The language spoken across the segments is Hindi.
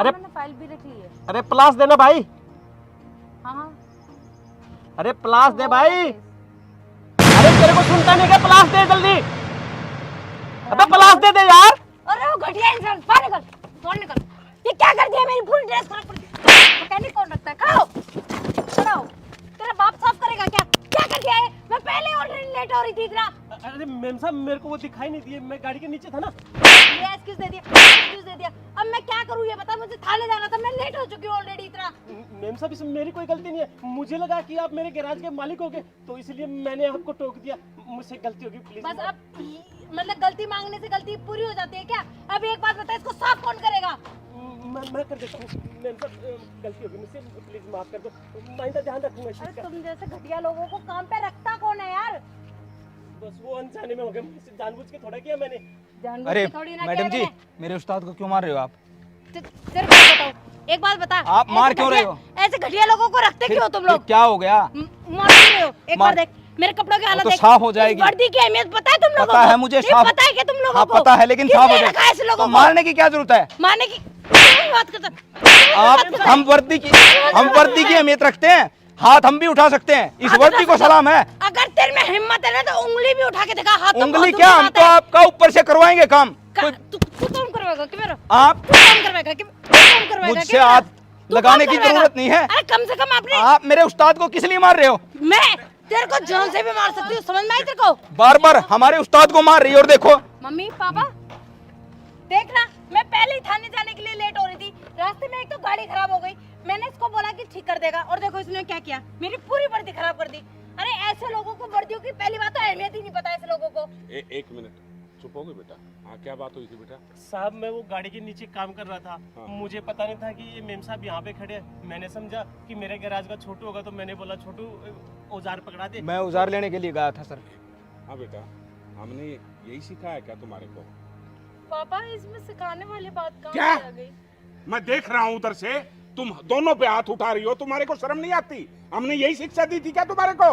अरे मैंने फाइल भी रख ली है। अरे प्लास देना भाई, हाँ हाँ अरे प्लास दे वो भाई। वाला अरे तेरे को सुनता नहीं क्या? प्लास दे जल्दी, अबे प्लास दे दे यार। केस। अरे वो घटिया इंसान, बाहर निकल, बाहर निकल। ये क्या कर दिया? मेरी पूरी ड्रेस खराब कर दी। मैकेनिक कौन रखता है? खड़ा हो, खड़ा हो। तेरा बाप साफ करेगा क्या? क्या कर दिया है? मैं पहले ऑलरेडी लेट हो रही थी इतना। अरे मेम साहब मेरे को वो दिखाई नहीं दिए, मैं गाड़ी के नीचे था ना। ये एक्सक्यूज दे दिया, एक्सक्यूज दे दिया। अब मैं क्या करूँ ये बता? मुझे थाने जाना था, मैं लेट हो चुकी हूँ ऑलरेडी इतना। मेम साहब इसमें मेरी कोई गलती नहीं है, मुझे लगा कि आप मेरे गैराज के मालिक होगे तो इसलिए मैंने आपको टोक दिया, मुझसे गलती होगी प्लीज। बस अब मतलब गलती मांगने से गलती पूरी हो जाती है क्या? अब एक बात बता, इसको साफ कौन करेगा? मैं कर देता हूँ मेम साहब, गलती होगी मुझसे, प्लीज माफ कर दो, मैं इनका ध्यान रखूंगा इस चीज़ अरे का। तुम जैसे घटिया लोगों को काम पे रखता कौन है यार? बस वो अनजाने में हो गया, मुझसे जानबूझ के थोड़ा किया मैंने। जानबूझ अरे के थोड़ी ना मैडम किया जी, मैंने। मेरे उस्ताद को क्यों मार रहे हो आप? तेरे को बताओ, एक बात बता, आप मार ऐसे क्यों घटिया- रहे हो? ऐसे घटिया लोगों को रखते क्यों तुम लोग? क्या हो गया? मार क्यों रहे हो? एक बार मार- देख मेरे कपड़ों की हालत तो देख। साफ हो जाएगी। इस वर्दी की अहमियत पता है तुम लोगों को? पता है मुझे, नहीं साफ पता है कि तुम लोगों हाँ को? पता है, लेकिन साफ हो किसने रखा है ऐसे जाए लोगों तो को? मारने की क्या जरूरत है? मारने की क्यों बात करता? आप हम वर्दी की अहमियत रखते हैं, हाथ हम भी उठा सकते हैं, इस हाथ वर्दी उठा को सलाम है। अगर तेरे में हिम्मत है ना तो उंगली भी उठा के दिखा। हाथ तो उंगली बहुत क्या, दूर हम की तो बात है। आपका ऊपर से करवाएंगे काम। तू काम करवाएगा कि मेरा? आप तू काम करवाएगा कि तू काम करवाएगा कि मुझसे मेरा? हाथ तू लगाने काम की करवाएगा? जरूरत नहीं है। अरे कम से कम आपने आप मेरे उस्ताद को किस लिए मार रहे हो? मैं तेरे को जान से भी मार सकती हूँ, समझ में आई तेरे को? बार बार हमारे उस्ताद को मार रही है, और देखो मम्मी पापा देखना, मैं पहले ही थाने जाने के लिए लेट हो रही थी। रास्ते में एक तो गाड़ी खराब हो गई, मैंने इसको बोला कि ठीक कर देगा, और देखो इसने क्या किया, मेरी पूरी वर्दी खराब कर दी। अरे ऐसे लोगों को वर्दियों की पहली बात तो अहमियत ही नहीं पता ऐसे लोगों को। एक मिनट चुप हो गए बेटा। हाँ क्या बात हुई थी बेटा? साहब मैं वो गाड़ी के नीचे काम कर रहा था, हाँ। मुझे पता नहीं था कि ये मेम साहब यहाँ पे खड़े हैं। मैंने समझा कि मेरे गैराज का छोटू होगा तो मैंने बोला छोटू औजार पकड़ा दे। मैं औजार लेने के लिए गया था सर। हाँ बेटा, हमने यही सिखाया क्या तुम्हारे को? पापा इसमें सिखाने वाली बात कहाँ क्या? से आ गई? मैं देख रहा हूँ उधर से, तुम दोनों पे हाथ उठा रही हो, तुम्हारे को शर्म नहीं आती? हमने यही शिक्षा दी थी क्या तुम्हारे को?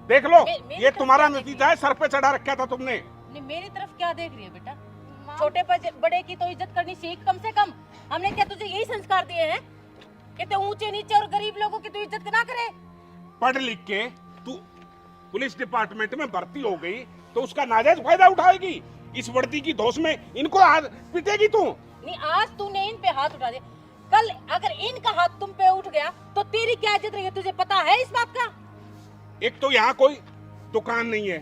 देख लो, मेरी ये तरफ तुम्हारा क्या नतीजा है, सर पे चढ़ा रखा था तुमने। नहीं मेरी तरफ क्या देख रही है बेटा? छोटे बड़े की तो इज्जत करनी सीख कम से कम। हमने क्या तुझे यही संस्कार दिए हैं कि तू ऊंचे नीचे और गरीब लोगों की तू इज्जत ना करे? पढ़ लिख के तू पुलिस डिपार्टमेंट में भर्ती हो गई तो उसका नाजायज फायदा उठाएगी? इस वर्दी की धौंस में इनको हाथ पीटेगी तू? नहीं आज तूने इन पे हाथ उठा दिया, कल अगर इनका हाथ तुम पे उठ गया तो तेरी क्या इज्जत रहेगी? तुझे पता है इस बात का? एक तो यहाँ कोई दुकान नहीं है,